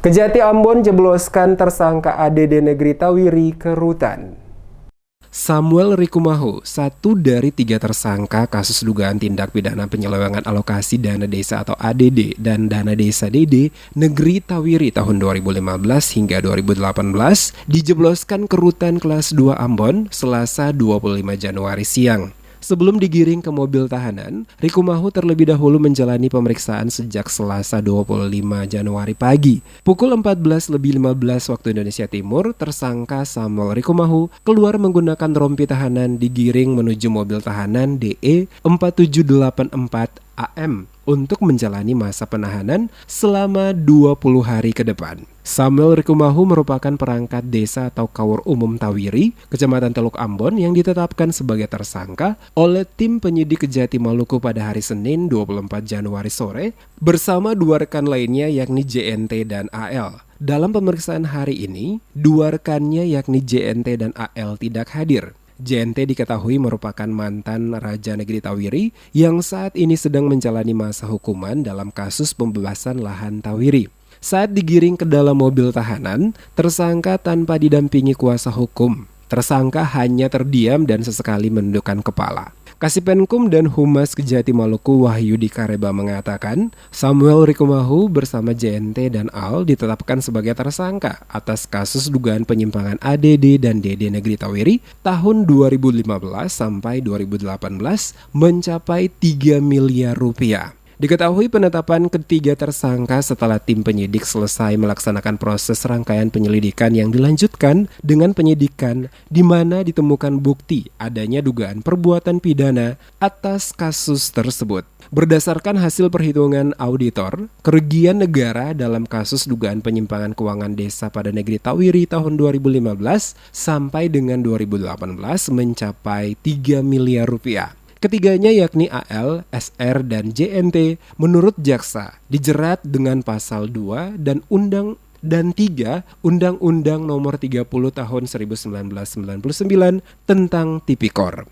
Kejati Ambon jebloskan tersangka ADD Negeri Tawiri ke rutan. Samuel Rikumahu, satu dari 3 tersangka kasus dugaan tindak pidana penyelewengan alokasi dana desa atau ADD dan dana desa DD Negeri Tawiri tahun 2015 hingga 2018, dijebloskan ke rutan kelas 2 Ambon Selasa 25 Januari siang. Sebelum digiring ke mobil tahanan, Rikumahu terlebih dahulu menjalani pemeriksaan sejak Selasa 25 Januari pagi. Pukul 14.15 waktu Indonesia Timur, tersangka Samuel Rikumahu keluar menggunakan rompi tahanan digiring menuju mobil tahanan DE 4784 AM untuk menjalani masa penahanan selama 20 hari ke depan. Samuel Rikumahu merupakan perangkat desa atau Kaur Umum Tawiri, Kecamatan Teluk Ambon yang ditetapkan sebagai tersangka oleh tim penyidik Kejati Maluku pada hari Senin 24 Januari sore bersama 2 rekan lainnya yakni JNT dan AL. Dalam pemeriksaan hari ini, 2 rekannya yakni JNT dan AL tidak hadir. JNT diketahui merupakan mantan Raja Negeri Tawiri yang saat ini sedang menjalani masa hukuman dalam kasus pembebasan lahan Tawiri. Saat digiring ke dalam mobil tahanan, tersangka tanpa didampingi kuasa hukum. Tersangka hanya terdiam dan sesekali menundukkan kepala. Kasipenkum dan Humas Kejati Maluku Wahyudi Kareba mengatakan, Samuel Rikumahu bersama JNT dan AL ditetapkan sebagai tersangka atas kasus dugaan penyimpangan ADD dan DD Negeri Tawiri tahun 2015 sampai 2018 mencapai 3 miliar rupiah. Diketahui penetapan ketiga tersangka setelah tim penyidik selesai melaksanakan proses rangkaian penyelidikan yang dilanjutkan dengan penyidikan di mana ditemukan bukti adanya dugaan perbuatan pidana atas kasus tersebut. Berdasarkan hasil perhitungan auditor, kerugian negara dalam kasus dugaan penyimpangan keuangan desa pada Negeri Tawiri tahun 2015 sampai dengan 2018 mencapai 3 miliar rupiah. Ketiganya yakni AL, SR, dan JNT menurut jaksa dijerat dengan pasal 2 dan 3 Undang-Undang Nomor 30 Tahun 1999 tentang Tipikor.